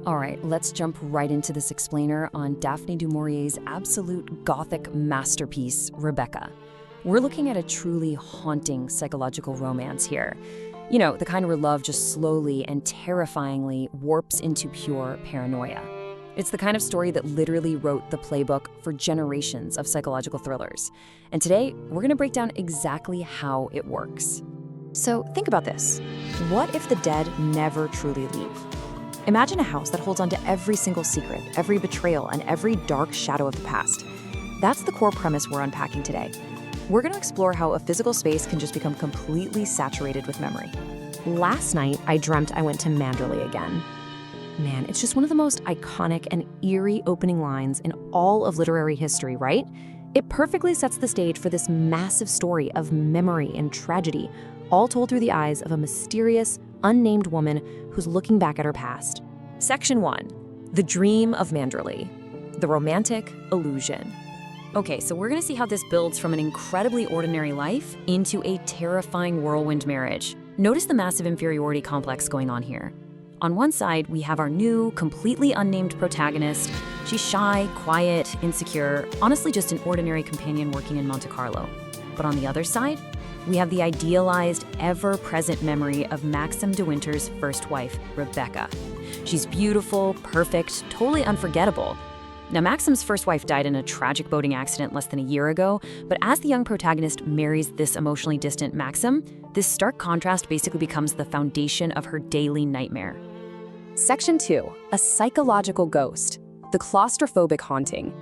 All right, let's jump right into this explainer on Daphne du Maurier's absolute Gothic masterpiece, Rebecca. We're looking at a truly haunting psychological romance here. You know, the kind where love just slowly and terrifyingly warps into pure paranoia. It's the kind of story that literally wrote the playbook for generations of psychological thrillers. And today, we're going to break down exactly how it works. So think about this. What if the dead never truly leave? Imagine a house that holds on to every single secret, every betrayal, and every dark shadow of the past. That's the core premise we're unpacking today. We're going to explore how a physical space can just become completely saturated with memory. Last night, I dreamt I went to Manderley again. Man, it's just one of the most iconic and eerie opening lines in all of literary history, right? It perfectly sets the stage for this massive story of memory and tragedy, all told through the eyes of a mysterious, unnamed woman who's looking back at her past. Section 1. The Dream of Manderley. The Romantic Illusion. Okay, so we're gonna see how this builds from an incredibly ordinary life into a terrifying whirlwind marriage. Notice the massive inferiority complex going on here. On one side, we have our new, completely unnamed protagonist. She's shy, quiet, insecure, honestly just an ordinary companion working in Monte Carlo. But on the other side, we have the idealized, ever-present memory of Maxim de Winter's first wife, Rebecca. She's beautiful, perfect, totally unforgettable. Now, Maxim's first wife died in a tragic boating accident less than a year ago, but as the young protagonist marries this emotionally distant Maxim, this stark contrast basically becomes the foundation of her daily nightmare. Section 2. A Psychological Ghost. The Claustrophobic Haunting.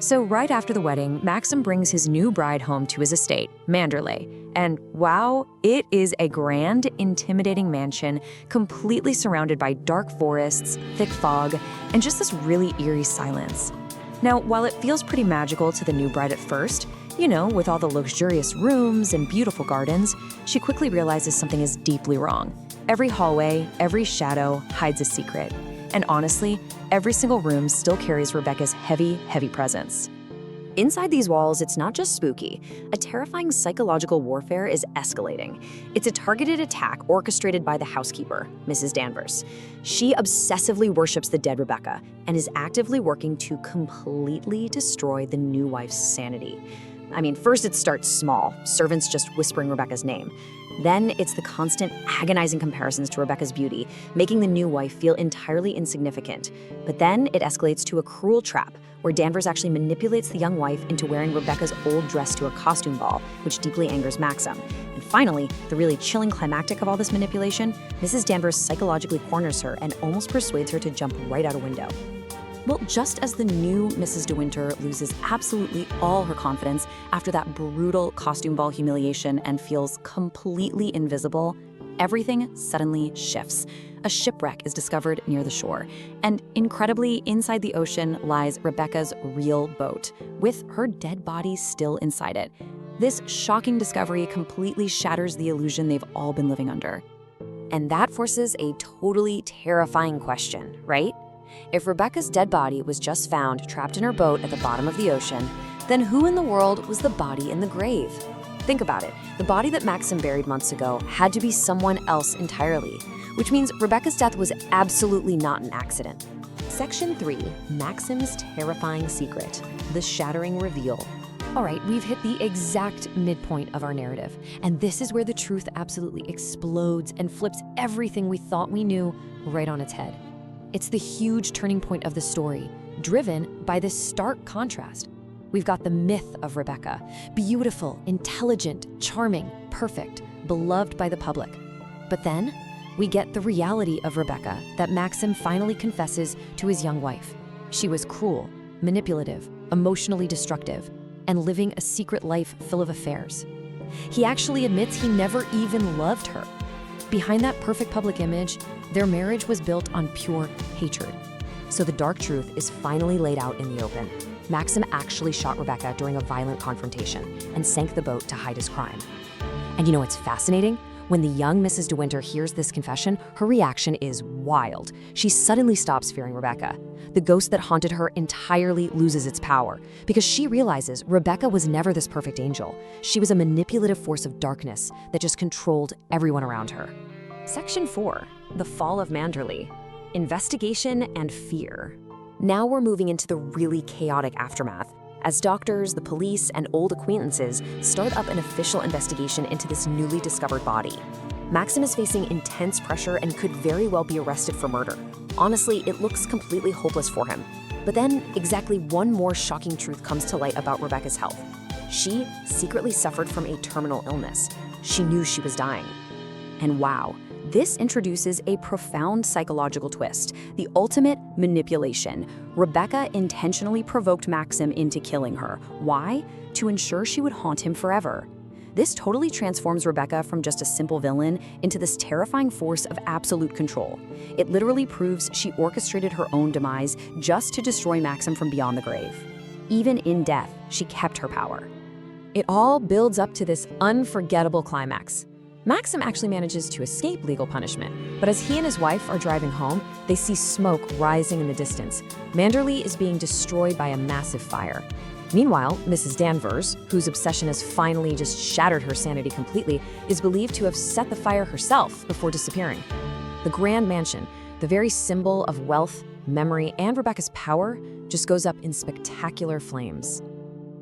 So right after the wedding, Maxim brings his new bride home to his estate, Manderley. And wow, it is a grand, intimidating mansion, completely surrounded by dark forests, thick fog, and just this really eerie silence. Now, while it feels pretty magical to the new bride at first, you know, with all the luxurious rooms and beautiful gardens, she quickly realizes something is deeply wrong. Every hallway, every shadow hides a secret. And honestly, every single room still carries Rebecca's heavy, heavy presence. Inside these walls, it's not just spooky. A terrifying psychological warfare is escalating. It's a targeted attack orchestrated by the housekeeper, Mrs. Danvers. She obsessively worships the dead Rebecca and is actively working to completely destroy the new wife's sanity. I mean, first it starts small, servants just whispering Rebecca's name. Then it's the constant, agonizing comparisons to Rebecca's beauty, making the new wife feel entirely insignificant. But then it escalates to a cruel trap, where Danvers actually manipulates the young wife into wearing Rebecca's old dress to a costume ball, which deeply angers Maxim. And finally, the really chilling climactic of all this manipulation, Mrs. Danvers psychologically corners her and almost persuades her to jump right out a window. Well, just as the new Mrs. de Winter loses absolutely all her confidence after that brutal costume ball humiliation and feels completely invisible, everything suddenly shifts. A shipwreck is discovered near the shore, and incredibly, inside the ocean lies Rebecca's real boat, with her dead body still inside it. This shocking discovery completely shatters the illusion they've all been living under. And that forces a totally terrifying question, right? If Rebecca's dead body was just found trapped in her boat at the bottom of the ocean, then who in the world was the body in the grave? Think about it. The body that Maxim buried months ago had to be someone else entirely, which means Rebecca's death was absolutely not an accident. Section 3. Maxim's Terrifying Secret. The Shattering Reveal. All right, we've hit the exact midpoint of our narrative, and this is where the truth absolutely explodes and flips everything we thought we knew right on its head. It's the huge turning point of the story, driven by this stark contrast. We've got the myth of Rebecca, beautiful, intelligent, charming, perfect, beloved by the public. But then, we get the reality of Rebecca that Maxim finally confesses to his young wife. She was cruel, manipulative, emotionally destructive, and living a secret life full of affairs. He actually admits he never even loved her. Behind that perfect public image, their marriage was built on pure hatred. So the dark truth is finally laid out in the open. Maxim actually shot Rebecca during a violent confrontation and sank the boat to hide his crime. And you know what's fascinating? When the young Mrs. de Winter hears this confession, her reaction is wild. She suddenly stops fearing Rebecca. The ghost that haunted her entirely loses its power because she realizes Rebecca was never this perfect angel. She was a manipulative force of darkness that just controlled everyone around her. Section 4. The Fall of Manderley. investigation, and fear. Now we're moving into the really chaotic aftermath, as doctors, the police, and old acquaintances start up an official investigation into this newly discovered body. Maxim is facing intense pressure and could very well be arrested for murder. Honestly, it looks completely hopeless for him. But then, exactly one more shocking truth comes to light about Rebecca's health. She secretly suffered from a terminal illness. She knew she was dying. And wow, this introduces a profound psychological twist, the ultimate manipulation. Rebecca intentionally provoked Maxim into killing her. Why? To ensure she would haunt him forever. This totally transforms Rebecca from just a simple villain into this terrifying force of absolute control. It literally proves she orchestrated her own demise just to destroy Maxim from beyond the grave. Even in death, she kept her power. It all builds up to this unforgettable climax. Maxim actually manages to escape legal punishment, but as he and his wife are driving home, they see smoke rising in the distance. Manderley is being destroyed by a massive fire. Meanwhile, Mrs. Danvers, whose obsession has finally just shattered her sanity completely, is believed to have set the fire herself before disappearing. The grand mansion, the very symbol of wealth, memory, and Rebecca's power, just goes up in spectacular flames.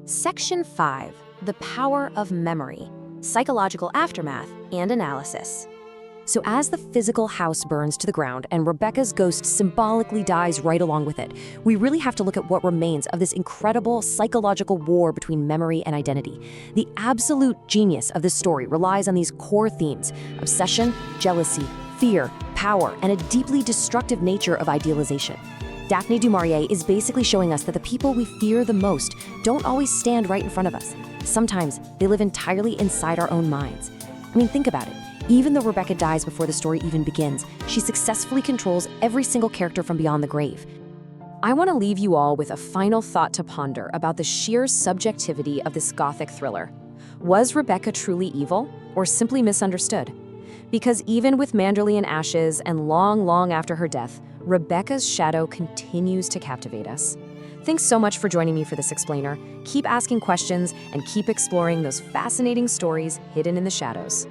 Section 5. The Power of Memory. Psychological Aftermath and Analysis. So as the physical house burns to the ground and Rebecca's ghost symbolically dies right along with it, we really have to look at what remains of this incredible psychological war between memory and identity. The absolute genius of this story relies on these core themes: obsession, jealousy, fear, power, and a deeply destructive nature of idealization. Daphne du Maurier is basically showing us that the people we fear the most don't always stand right in front of us. Sometimes they live entirely inside our own minds. I mean, think about it. Even though Rebecca dies before the story even begins, she successfully controls every single character from beyond the grave. I want to leave you all with a final thought to ponder about the sheer subjectivity of this Gothic thriller. Was Rebecca truly evil, or simply misunderstood? Because even with Manderley in ashes and long after her death, Rebecca's shadow continues to captivate us. Thanks so much for joining me for this explainer. Keep asking questions and keep exploring those fascinating stories hidden in the shadows.